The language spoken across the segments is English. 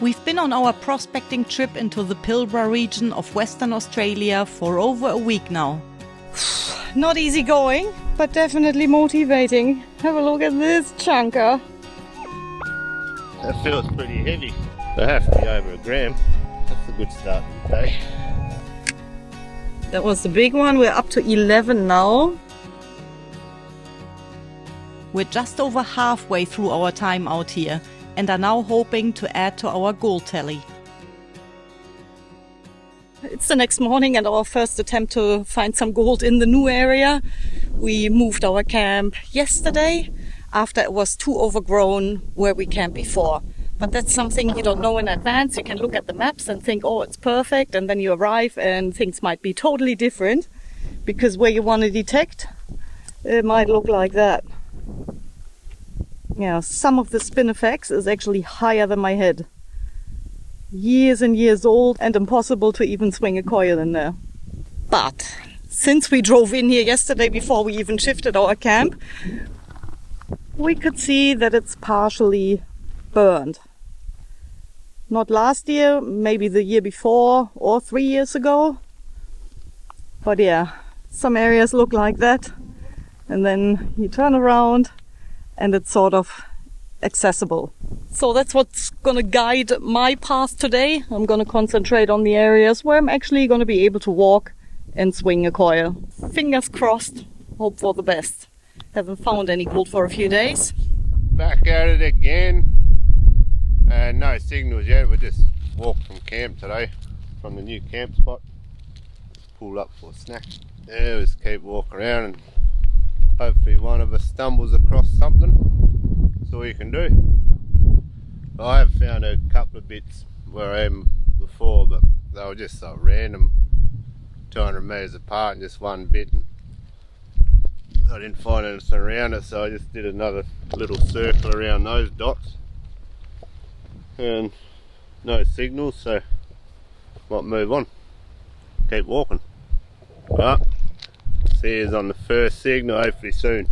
We've been on our prospecting trip into the Pilbara region of Western Australia for over a week now. Not easy going, but definitely motivating. Have a look at this chunker. That feels pretty heavy. They have to be over a gram. That's a good start to the day. That was the big one. We're up to 11 now. We're just over halfway through our time out here and are now hoping to add to our gold tally. It's the next morning and our first attempt to find some gold in the new area. We moved our camp yesterday after it was too overgrown where we camped before. But that's something you don't know in advance. You can look at the maps and think, oh, it's perfect. And then you arrive and things might be totally different because where you want to detect, it might look like that. Yeah, some of the spinifex is actually higher than my head. Years and years old and impossible to even swing a coil in there. But since we drove in here yesterday before we even shifted our camp, we could see that it's partially burned. Not last year, maybe the year before or 3 years ago. But yeah, some areas look like that. And then you turn around and it's sort of accessible. So that's what's gonna guide my path today. I'm gonna concentrate on the areas where I'm actually gonna be able to walk and swing a coil. Fingers crossed, hope for the best. Haven't found any gold for a few days. Back at it again. No signals yet. We just walked from camp today, from the new camp spot. Just pulled up for a snack. Yeah, we just keep walking around and hopefully one of us stumbles across something. That's all you can do. I have found a couple of bits where I am before, but they were just so random, 200 metres apart and just one bit. And I didn't find anything around it, so I just did another little circle around those dots. And no signals, so might move on. Keep walking. But see you on the first signal, hopefully soon.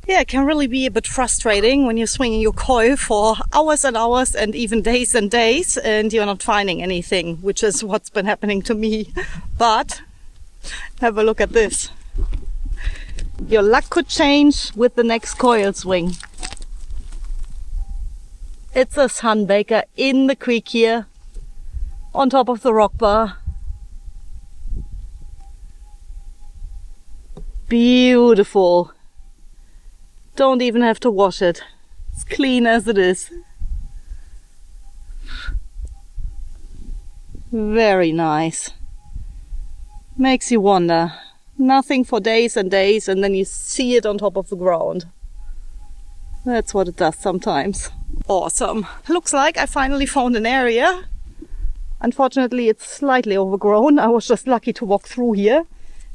Yeah, it can really be a bit frustrating when you're swinging your coil for hours and hours and even days and days and you're not finding anything, which is what's been happening to me. But have a look at this. Your luck could change with the next coil swing. It's a sunbaker in the creek here, on top of the rock bar. Beautiful. Don't even have to wash it. It's clean as it is. Very nice. Makes you wonder. Nothing for days and days and then you see it on top of the ground. That's what it does sometimes. Awesome. Looks like I finally found an area. Unfortunately, it's slightly overgrown. I was just lucky to walk through here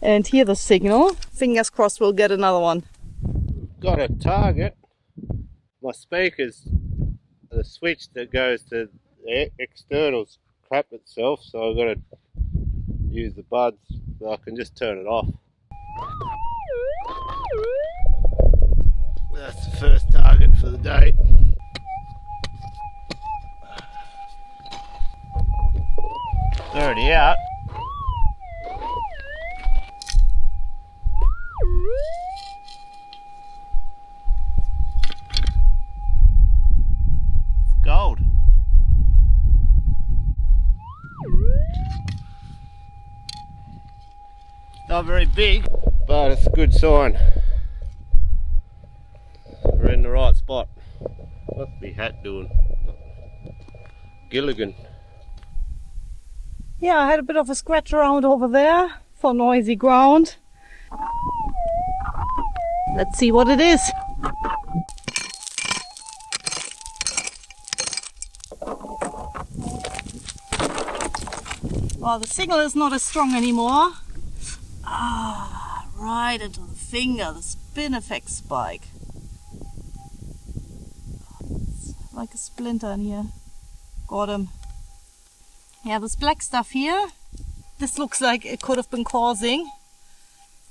and hear the signal. Fingers crossed we'll get another one. Got a target. My speakers, the switch that goes to the externals crap itself, so I've got to use the buds so I can just turn it off. That's the first target for the day. It's already out. It's gold. Not very big, but it's a good sign. We're in the right spot. What's my hat doing? Gilligan. Yeah, I had a bit of a scratch around over there for noisy ground. Let's see what it is. Well, the signal is not as strong anymore. Ah, right into the finger, the spinifex spike. It's like a splinter in here. Got him. Yeah, this black stuff here, this looks like it could have been causing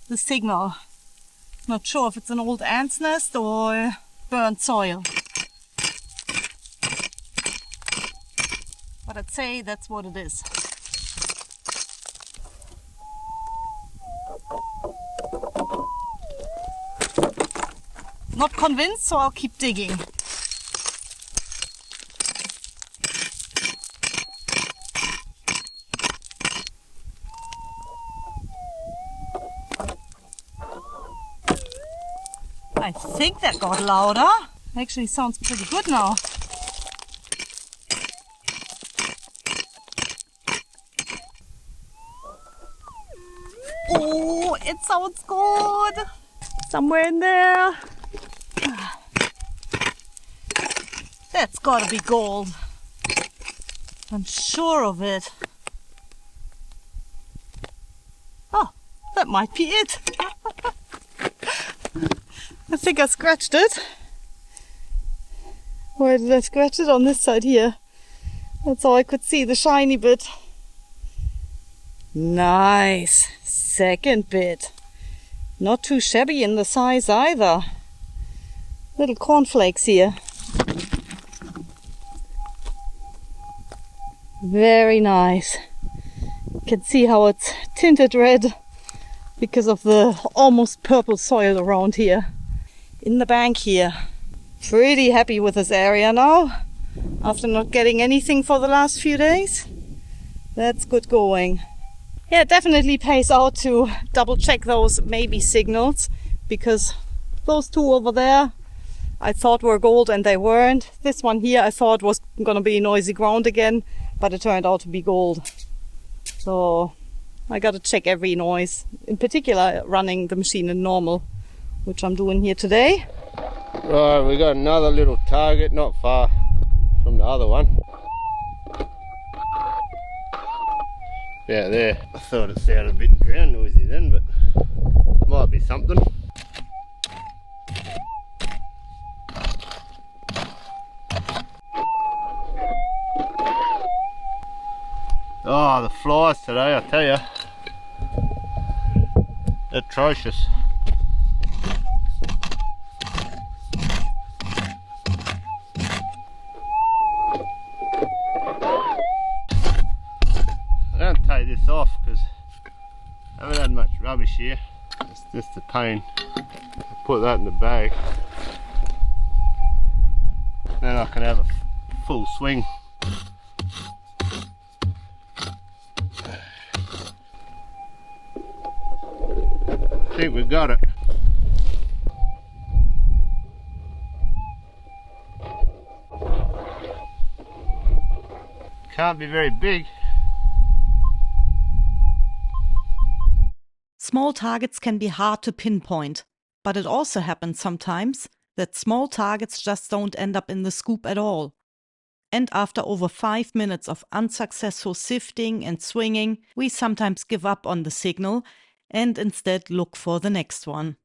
the signal. Not sure if it's an old ant's nest or burnt soil. But I'd say that's what it is. Not convinced, so I'll keep digging. I think that got louder. Actually sounds pretty good now. Oh, it sounds good. Somewhere in there. That's gotta be gold. I'm sure of it. Oh, that might be it. I think I scratched it. Where did I scratch it? On this side here. That's all I could see, the shiny bit. Nice. Second bit. Not too shabby in the size either. Little cornflakes here. Very nice. You can see how it's tinted red because of the almost purple soil around here. In the bank here. Pretty happy with this area now. After not getting anything for the last few days. That's good going. Yeah, it definitely pays out to double check those maybe signals, because those two over there I thought were gold and they weren't. This one here I thought was gonna be noisy ground again, but it turned out to be gold. So I gotta check every noise, in particular running the machine in normal, which I'm doing here today. Right, we got another little target not far from the other one. Yeah, there. I thought it sounded a bit ground noisy then, but it might be something. Oh, the flies today, I tell you. Atrocious. I'm going to take this off because I haven't had much rubbish here. It's just a pain. Put that in the bag. Then I can have a full swing. I think we've got it. Can't be very big. Small targets can be hard to pinpoint, but it also happens sometimes that small targets just don't end up in the scoop at all. And after over 5 minutes of unsuccessful sifting and swinging, we sometimes give up on the signal and instead look for the next one.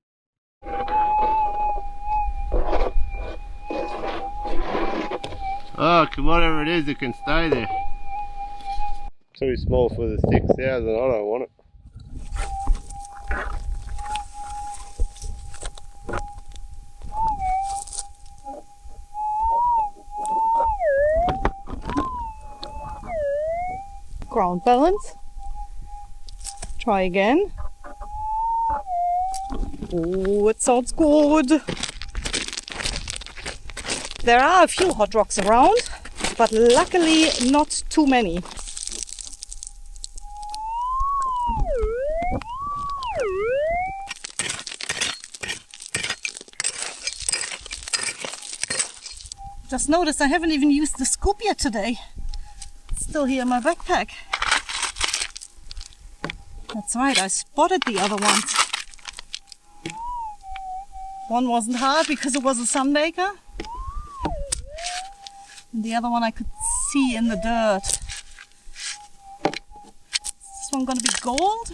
Oh, whatever it is, it can stay there. Too small for the 6,000, I don't want it. Ground balance. Try again. Oh, it sounds good. There are a few hot rocks around, but luckily not too many. Just noticed I haven't even used the scoop yet today. It's still here in my backpack. That's right, I spotted the other ones. One wasn't hard because it was a sunbaker. And the other one I could see in the dirt. Is this one gonna be gold?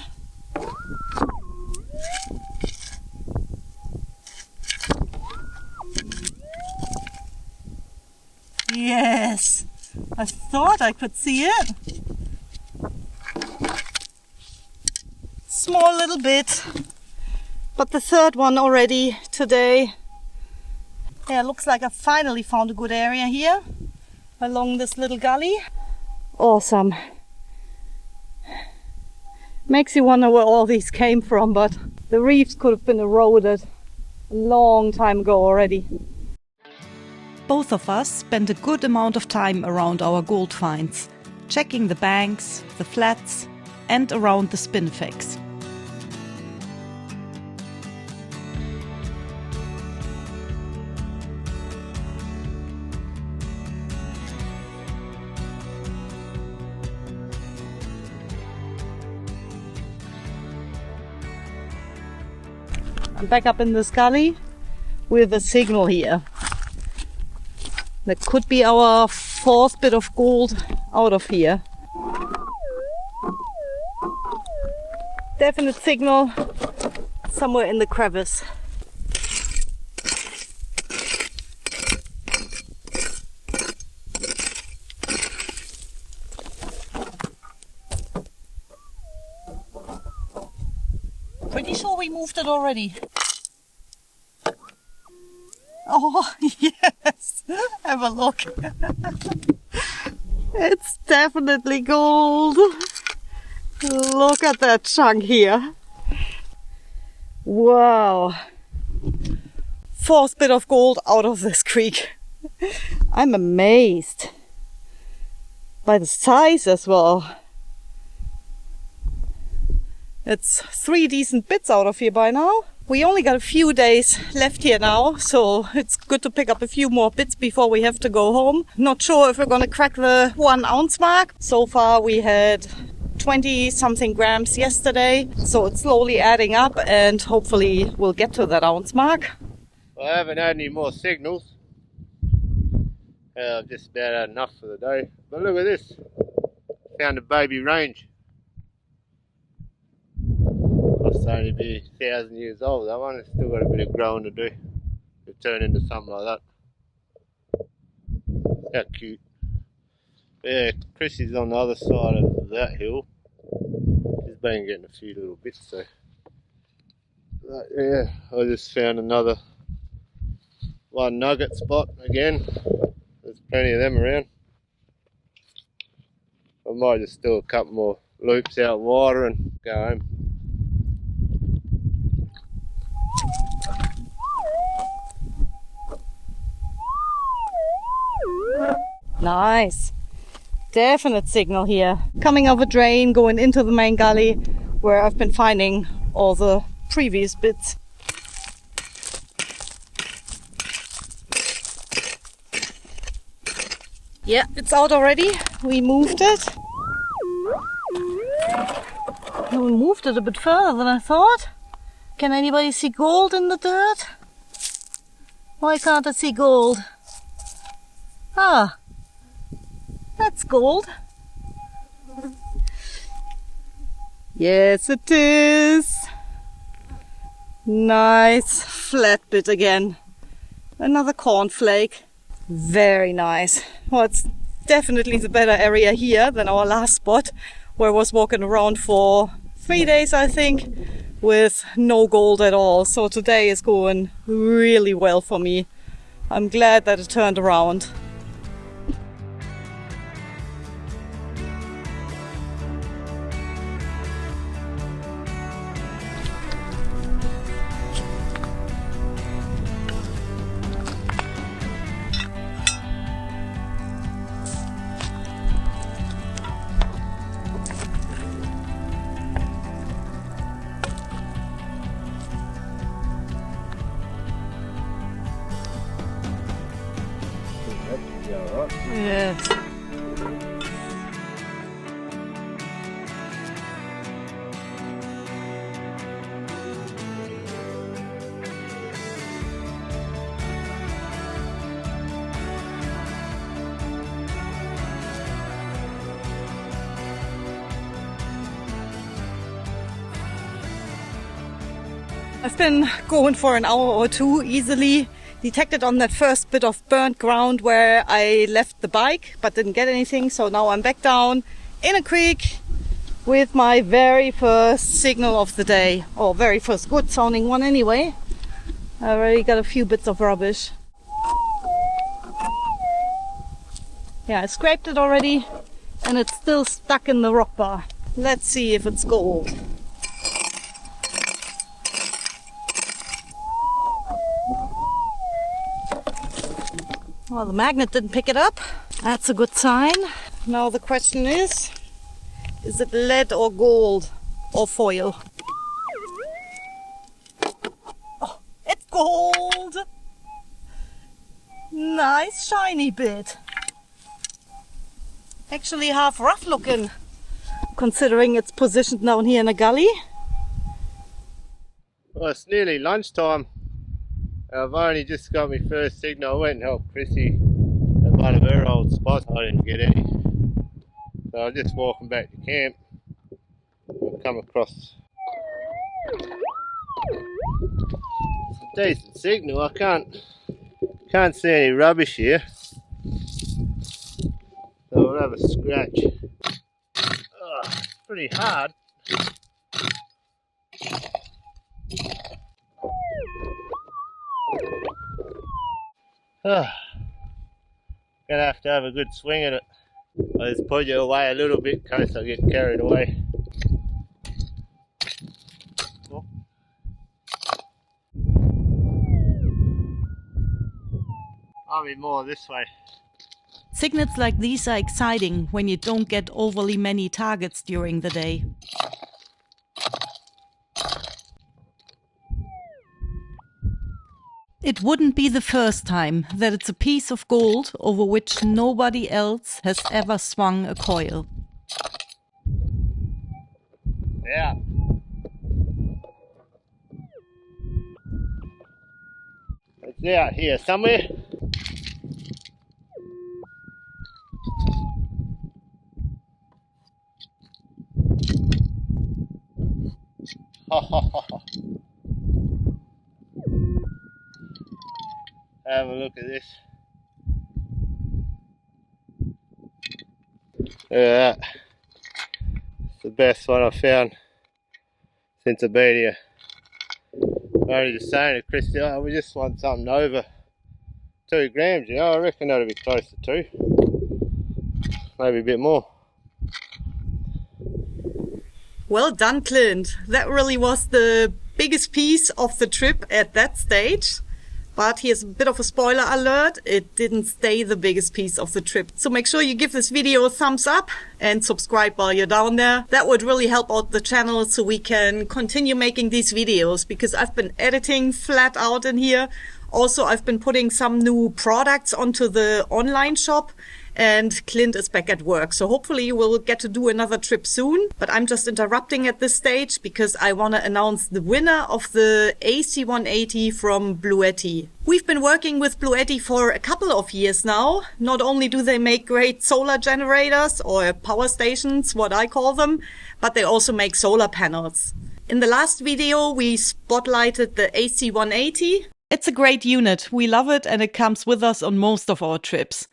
Yes, I thought I could see it. Small little bit, but the third one already today. Yeah, looks like I finally found a good area here along this little gully. Awesome. Makes you wonder where all these came from, but the reefs could have been eroded a long time ago already. Both of us spent a good amount of time around our gold finds, checking the banks, the flats, and around the spinifex. I'm back up in this gully with a signal here. That could be our fourth bit of gold out of here. Definite signal somewhere in the crevice. Pretty sure we moved it already. Oh, yes! Have a look. It's definitely gold. Look at that chunk here. Wow. Fourth bit of gold out of this creek. I'm amazed by the size as well. It's 3 decent bits out of here by now. We only got a few days left here now, so it's good to pick up a few more bits before we have to go home. Not sure if we're gonna crack the 1 ounce mark. So far we had 20 something grams yesterday, so it's slowly adding up and hopefully we'll get to that ounce mark. I haven't had any more signals. I've just about had enough for the day. But look at this. Found a baby range. Must only be 1,000 years old, that one. It's still got a bit of growing to do to turn into something like that. How cute. Yeah, Chrissy's on the other side of that hill. She's been getting a few little bits, so. But yeah, I just found another 1 nugget spot again. There's plenty of them around. I might just do a couple more loops out wider and go home. Nice. Definite signal here. Coming off a drain, going into the main gully where I've been finding all the previous bits. Yeah, it's out already. We moved it. We moved it a bit further than I thought. Can anybody see gold in the dirt? Why can't I see gold? Ah, that's gold. Yes, it is. Nice flat bit again. Another cornflake. Very nice. Well, it's definitely the better area here than our last spot, where I was walking around for 3 days, I think, with no gold at all. So today is going really well for me. I'm glad that it turned around. Yes. I've been going for an hour or two easily. Detected on that first bit of burnt ground where I left the bike but didn't get anything, so now I'm back down in a creek with my very first signal of the day, or very first good sounding one anyway. I already got a few bits of rubbish. Yeah, I scraped it already and it's still stuck in the rock bar. Let's see if it's gold. Well, the magnet didn't pick it up. That's a good sign. Now the question is it lead or gold or foil? Oh, it's gold! Nice shiny bit. Actually half rough looking, considering it's positioned down here in a gully. Well, it's nearly lunchtime. I've only just got my first signal. I went and helped Chrissy at one of her old spots. I didn't get any. So I'm just walking back to camp. I've come across some decent signal. I can't see any rubbish here. So we'll have a scratch. Oh, it's pretty hard. Gonna have to have a good swing at it. I'll just pull you away a little bit in case I get carried away. Oh. I'll be more this way. Signals like these are exciting when you don't get overly many targets during the day. It wouldn't be the first time that it's a piece of gold over which nobody else has ever swung a coil. Yeah. It's out here somewhere. Have a look at this. Look at that. It's the best one I've found since I've been here. I'm only just saying to Christy, oh, we just want something over 2 grams, you know. I reckon that'll be close to 2. Maybe a bit more. Well done, Clint. That really was the biggest piece of the trip at that stage. But here's a bit of a spoiler alert. It didn't stay the biggest piece of the trip. So make sure you give this video a thumbs up and subscribe while you're down there. That would really help out the channel so we can continue making these videos, because I've been editing flat out in here. Also, I've been putting some new products onto the online shop, and Clint is back at work. So hopefully we'll get to do another trip soon. But I'm just interrupting at this stage because I want to announce the winner of the AC180 from Bluetti. We've been working with Bluetti for a couple of years now. Not only do they make great solar generators, or power stations, what I call them, but they also make solar panels. In the last video, we spotlighted the AC180. It's a great unit. We love it, and it comes with us on most of our trips.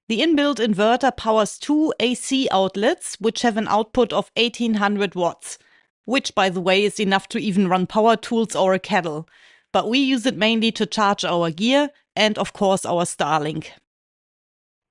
The inbuilt inverter powers 2 AC outlets, which have an output of 1800 watts, which, by the way, is enough to even run power tools or a kettle. But we use it mainly to charge our gear and, of course, our Starlink.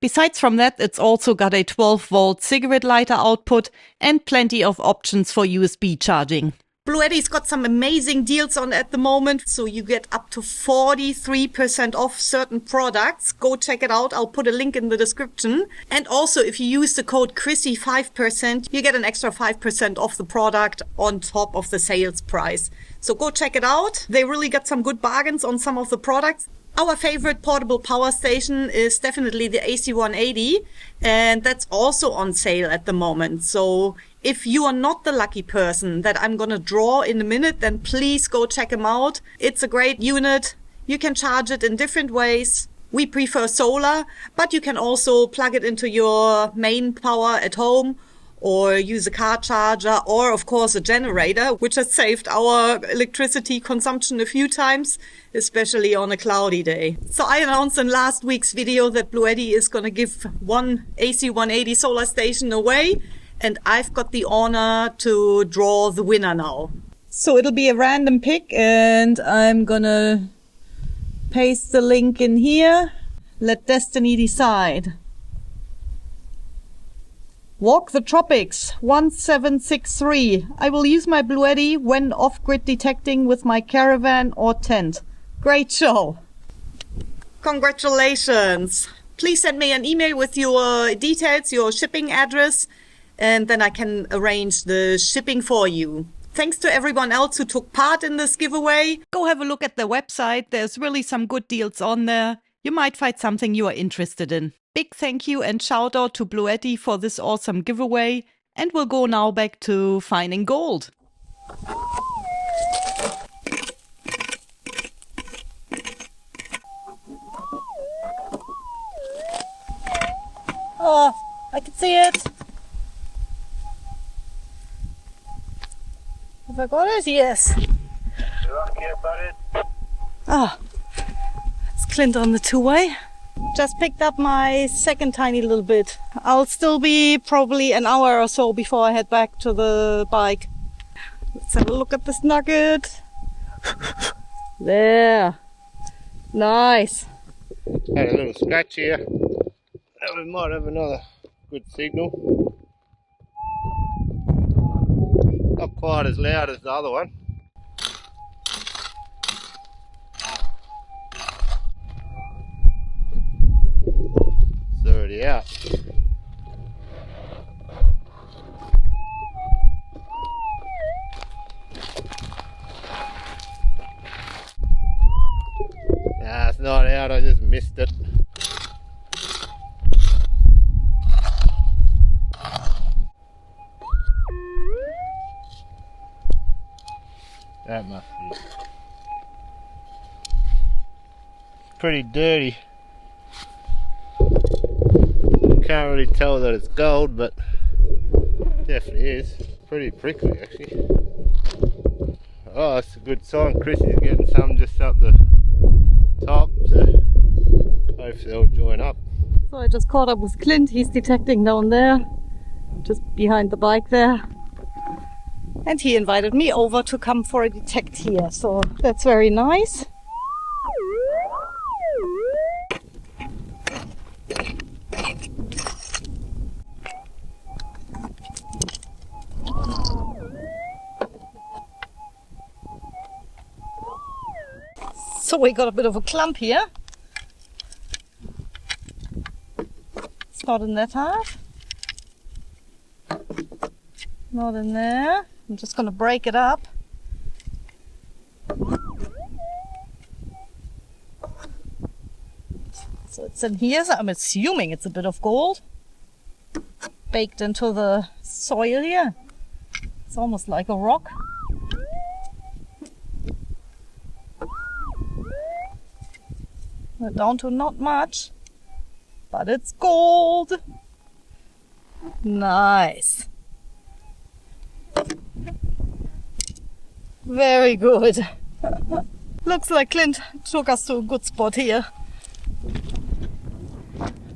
Besides from that, it's also got a 12-volt cigarette lighter output and plenty of options for USB charging. Bluetti's got some amazing deals on at the moment, so you get up to 43% off certain products. Go check it out. I'll put a link in the description. And also, if you use the code Chrissy 5%, you get an extra 5% off the product on top of the sales price. So go check it out. They really got some good bargains on some of the products. Our favorite portable power station is definitely the AC180, and that's also on sale at the moment. So if you are not the lucky person that I'm gonna draw in a minute, then please go check them out. It's a great unit. You can charge it in different ways. We prefer solar, but you can also plug it into your main power at home, or use a car charger, or of course a generator, which has saved our electricity consumption a few times, especially on a cloudy day. So I announced in last week's video that Bluetti is going to give one AC180 solar station away, and I've got the honor to draw the winner now. So it'll be a random pick, and I'm gonna paste the link in here. Let destiny decide. Walk the Tropics 1763. I will use my Bluetti when off-grid detecting with my caravan or tent. Great show. Congratulations. Please send me an email with your details, your shipping address, and then I can arrange the shipping for you. Thanks to everyone else who took part in this giveaway. Go have a look at their website. There's really some good deals on there. You might find something you are interested in. Big thank you and shout out to Bluetti for this awesome giveaway. And we'll go now back to finding gold. Oh, I can see it. Have I got it? Yes. Ah, it's Clint on the two-way. Just picked up my second tiny little bit. I'll still be probably an hour or so before I head back to the bike. Let's have a look at this nugget. There. Nice. Had a little scratch here. We might have another good signal. Not quite as loud as the other one. It's already out. Nah, it's not out, I just missed it. That must be. It's pretty dirty. Can't really tell that it's gold, but it definitely is. Pretty prickly actually. Oh, that's a good sign. Chris is getting some just up the top, so hopefully they'll join up. So I just caught up with Clint. He's detecting down there, just behind the bike there. And he invited me over to come for a detect here, so that's very nice. So we got a bit of a clump here. It's not in that half. Not in there. I'm just going to break it up. So it's in here. So I'm assuming it's a bit of gold baked into the soil here. It's almost like a rock. We're down to not much, but it's gold. Nice. Very good. Looks like Clint took us to a good spot here.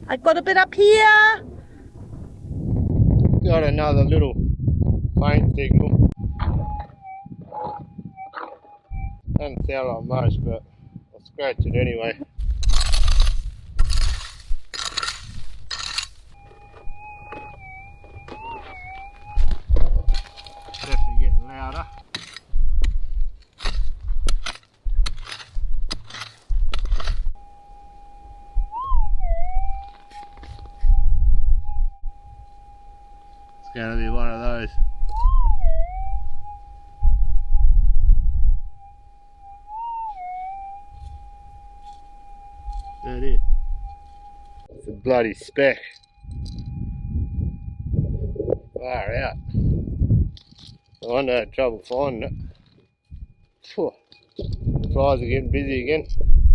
I got a bit up here. Got another little faint signal. Doesn't sound like much, but I'll scratch it anyway. Definitely getting louder. It's going to be one of those. There it is. It's a bloody speck. Far out. I wonder I had trouble finding it. Phew. Flies are getting busy again.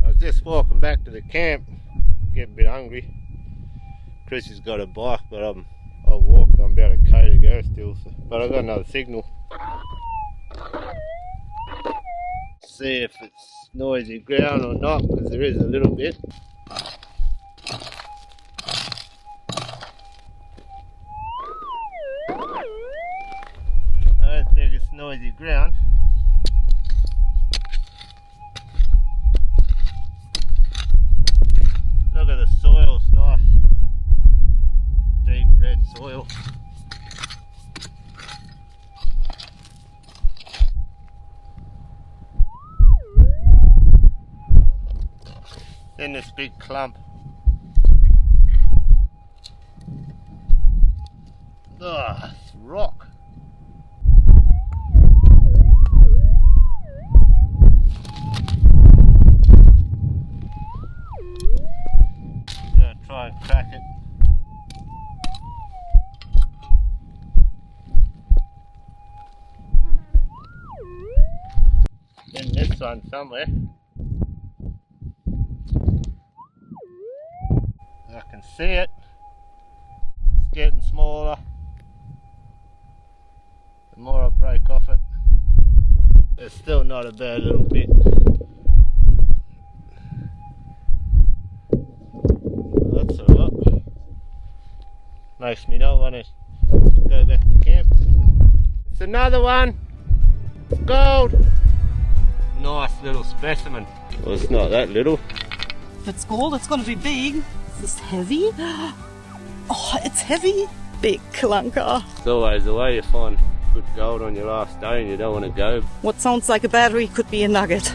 I was just walking back to the camp, getting a bit hungry. Chris has got a bike, but I'll walk. I'm about a K to go still, so. But I've got another signal. See if it's noisy ground or not, because there is a little bit. I don't think it's noisy ground. Look at the soil, it's nice. Deep red soil. Then this big clump. Ugh, it's rock. Try and crack it. In this one somewhere. I can see it. It's getting smaller. The more I break off it, it's still not a bad little bit. That's alright. Makes me not want to go back to camp. It's another one. It's gold. Nice little specimen. Well, it's not that little. If it's gold, it's going to be big. Is this heavy? Oh, it's heavy. Big clunker. It's always the way you find good gold on your last day and you don't want to go. What sounds like a battery could be a nugget.